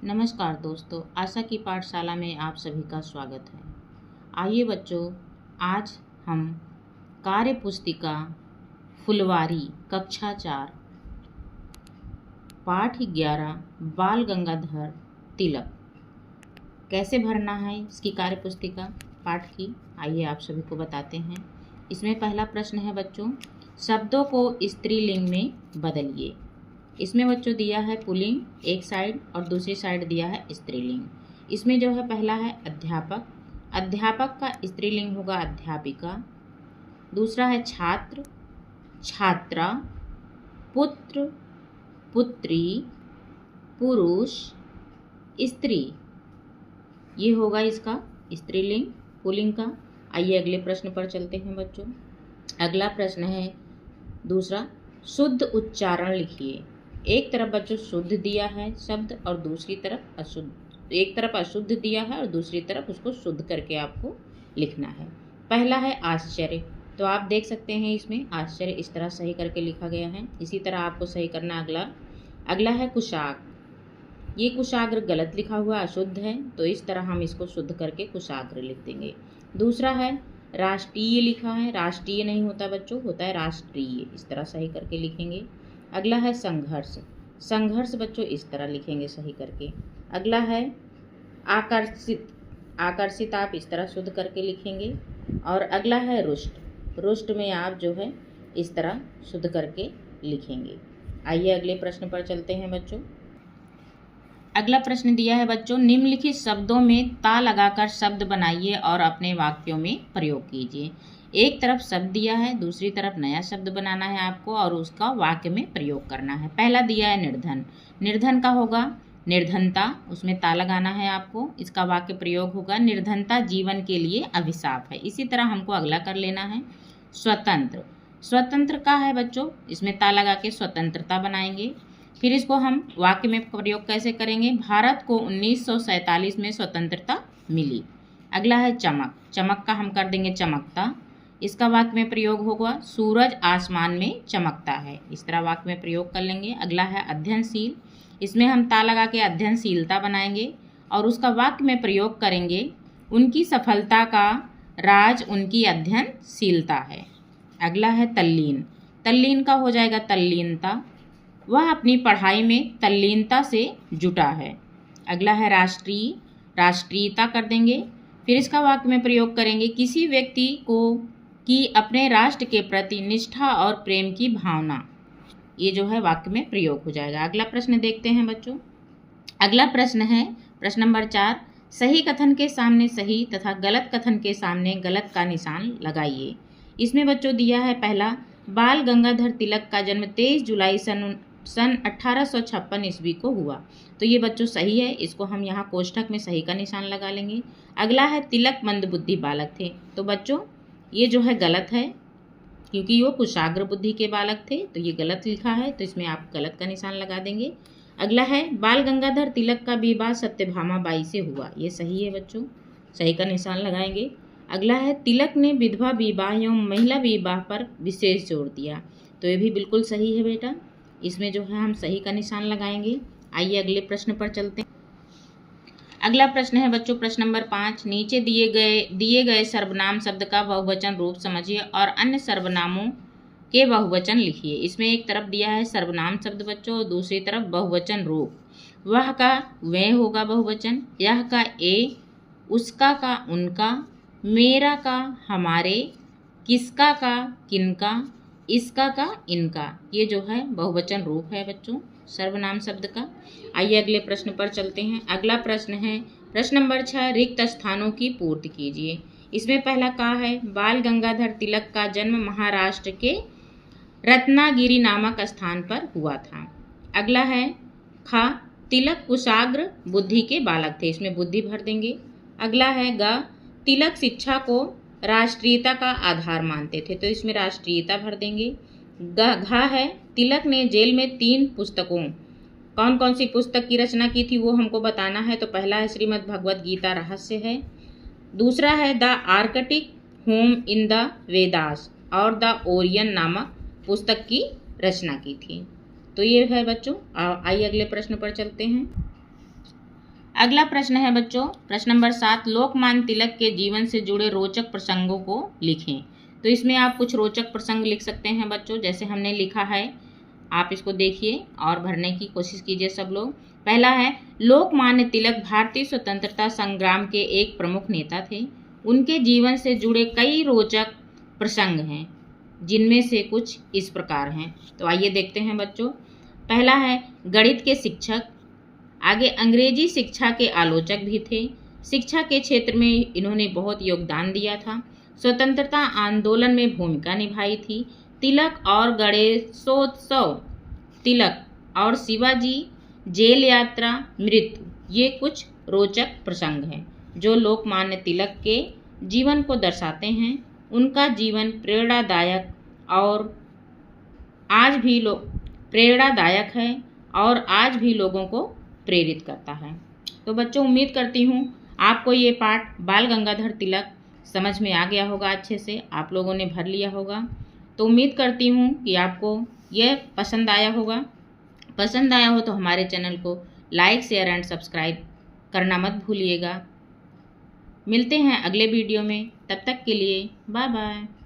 नमस्कार दोस्तों, आशा की पाठशाला में आप सभी का स्वागत है। आइए बच्चों, आज हम कार्य पुस्तिका फुलवारी कक्षा 4 पाठ 11 बाल गंगाधर तिलक कैसे भरना है इसकी कार्य पुस्तिका पाठ की, आइए आप सभी को बताते हैं। इसमें पहला प्रश्न है बच्चों, शब्दों को स्त्रीलिंग में बदलिए। इसमें बच्चों दिया है पुल्लिंग एक साइड और दूसरी साइड दिया है स्त्रीलिंग। इसमें जो है पहला है अध्यापक, अध्यापक का स्त्रीलिंग होगा अध्यापिका। दूसरा है छात्र, छात्रा, पुत्र, पुत्री, पुरुष, स्त्री, ये होगा इसका स्त्रीलिंग पुल्लिंग का। आइए अगले प्रश्न पर चलते हैं बच्चों। अगला प्रश्न है दूसरा, शुद्ध उच्चारण लिखिए। एक तरफ बच्चों शुद्ध दिया है शब्द और दूसरी तरफ अशुद्ध, एक तरफ अशुद्ध दिया है और दूसरी तरफ उसको शुद्ध करके आपको लिखना है। पहला है आश्चर्य, तो आप देख सकते हैं इसमें आश्चर्य इस तरह सही करके लिखा गया है। इसी तरह आपको सही करना अगला है कुशाग्र, ये कुशाग्र गलत लिखा हुआ अशुद्ध है, तो इस तरह हम इसको शुद्ध करके कुशाग्र लिख देंगे। दूसरा है राष्ट्रीय, लिखा है राष्ट्रीय नहीं होता बच्चों, होता है राष्ट्रीय, इस तरह सही करके लिखेंगे। अगला है संघर्ष, संघर्ष बच्चों इस तरह लिखेंगे सही करके। अगला है आकर्षित, आकर्षित आप इस तरह शुद्ध करके लिखेंगे। और अगला है रुष्ट, रुष्ट में आप जो है इस तरह शुद्ध करके लिखेंगे। आइए अगले प्रश्न पर चलते हैं बच्चों। अगला प्रश्न दिया है बच्चों, निम्नलिखित शब्दों में ता लगाकर शब्द बनाइए और अपने वाक्यों में प्रयोग कीजिए। एक तरफ शब्द दिया है, दूसरी तरफ नया शब्द बनाना है आपको और उसका वाक्य में प्रयोग करना है। पहला दिया है निर्धन, निर्धन का होगा निर्धनता, उसमें ता लगाना है आपको। इसका वाक्य प्रयोग होगा निर्धनता जीवन के लिए अभिशाप है। इसी तरह हमको अगला कर लेना है स्वतंत्र, स्वतंत्र का है बच्चों, इसमें ता लगा के स्वतंत्रता बनाएंगे। फिर इसको हम वाक्य में प्रयोग कैसे करेंगे, भारत को 1947 में स्वतंत्रता मिली। अगला है चमक, चमक का हम कर देंगे चमकता, इसका वाक्य में प्रयोग होगा सूरज आसमान में चमकता है, इस तरह वाक्य में प्रयोग कर लेंगे। अगला है अध्ययनशील, इसमें हम ता लगा के अध्ययनशीलता बनाएंगे और उसका वाक्य में प्रयोग करेंगे उनकी सफलता का राज उनकी अध्ययनशीलता है। अगला है तल्लीन, तल्लीन का हो जाएगा तल्लीनता, वह अपनी पढ़ाई में तल्लीनता से जुटा है। अगला है राष्ट्रीय, राष्ट्रीयता कर देंगे। फिर इसका वाक्य में प्रयोग करेंगे किसी व्यक्ति को कि अपने राष्ट्र के प्रति निष्ठा और प्रेम की भावना, ये जो है वाक्य में प्रयोग हो जाएगा। अगला प्रश्न देखते हैं बच्चों। अगला प्रश्न है प्रश्न नंबर 4, सही कथन के सामने सही तथा गलत कथन के सामने गलत का निशान लगाइए। इसमें बच्चों दिया है पहला, बाल गंगाधर तिलक का जन्म 23 जुलाई सन 1856 ईस्वी को हुआ, तो ये बच्चों सही है, इसको हम यहाँ कोष्ठक में सही का निशान लगा लेंगे। अगला है तिलक मंदबुद्धि बालक थे, तो बच्चों ये जो है गलत है क्योंकि वो कुशाग्र बुद्धि के बालक थे, तो ये गलत लिखा है, तो इसमें आप गलत का निशान लगा देंगे। अगला है बाल गंगाधर तिलक का विवाह सत्यभामा बाई से हुआ, ये सही है बच्चों, सही का निशान लगाएंगे। अगला है तिलक ने विधवा विवाह एवं महिला विवाह पर विशेष जोर दिया, तो ये भी बिल्कुल सही है बेटा, इसमें जो है हम सही का निशान लगाएंगे। आइए अगले प्रश्न पर चलते हैं। अगला प्रश्न है बच्चों प्रश्न नंबर 5, नीचे दिए गए सर्वनाम शब्द का बहुवचन रूप समझिए और अन्य सर्वनामों के बहुवचन लिखिए। इसमें एक तरफ दिया है सर्वनाम शब्द बच्चों और दूसरी तरफ बहुवचन रूप। वह का वे होगा बहुवचन, यह का ए, उसका का उनका, मेरा का हमारे, किसका का किनका, इसका का इनका, ये जो है बहुवचन रूप है बच्चों सर्वनाम शब्द का। आइए अगले प्रश्न पर चलते हैं। अगला प्रश्न है प्रश्न नंबर 6, रिक्त स्थानों की पूर्ति कीजिए। इसमें पहला का है, बाल गंगाधर तिलक का जन्म महाराष्ट्र के रत्नागिरी नामक स्थान पर हुआ था। अगला है खा, तिलक कुशाग्र बुद्धि के बालक थे, इसमें बुद्धि भर देंगे। अगला है ग, तिलक शिक्षा को राष्ट्रीयता का आधार मानते थे, तो इसमें राष्ट्रीयता भर देंगे। घा है, तिलक ने जेल में 3 पुस्तकों, कौन कौन सी पुस्तक की रचना की थी वो हमको बताना है, तो पहला है श्रीमद् भगवद गीता रहस्य है। दूसरा है the Arctic home in the Vedas और द ओरियन नामक पुस्तक की रचना की थी। तो ये है बच्चों। आइए अगले प्रश्न पर चलते हैं। अगला प्रश्न है बच्चों, प्रश्न नंबर 7, लोकमान्य तिलक के जीवन से जुड़े रोचक प्रसंगों को लिखें। तो इसमें आप कुछ रोचक प्रसंग लिख सकते हैं बच्चों, जैसे हमने लिखा है, आप इसको देखिए और भरने की कोशिश कीजिए सब लोग। पहला है, लोकमान्य तिलक भारतीय स्वतंत्रता संग्राम के एक प्रमुख नेता थे। उनके जीवन से जुड़े कई रोचक प्रसंग हैं, जिनमें से कुछ इस प्रकार हैं। तो आइए देखते हैं बच्चों। पहला है, गणित के शिक्षक। आगे, अंग्रेजी शिक्षा के आलोचक भी थे। शिक्षा के क्षेत्र में इन्होंने बहुत योगदान दिया था। स्वतंत्रता आंदोलन में भूमिका निभाई थी। तिलक और गणेशोत्सव, तिलक और शिवाजी जेल यात्रा, मृत्यु, ये कुछ रोचक प्रसंग हैं जो लोकमान्य तिलक के जीवन को दर्शाते हैं। उनका जीवन प्रेरणादायक है और आज भी लोगों को प्रेरित करता है। तो बच्चों, उम्मीद करती हूँ आपको ये पाठ बाल गंगाधर तिलक समझ में आ गया होगा, अच्छे से आप लोगों ने भर लिया होगा। तो उम्मीद करती हूँ कि आपको यह पसंद आया होगा। पसंद आया हो तो हमारे चैनल को लाइक, शेयर एंड सब्सक्राइब करना मत भूलिएगा। मिलते हैं अगले वीडियो में, तब तक के लिए बाय बाय।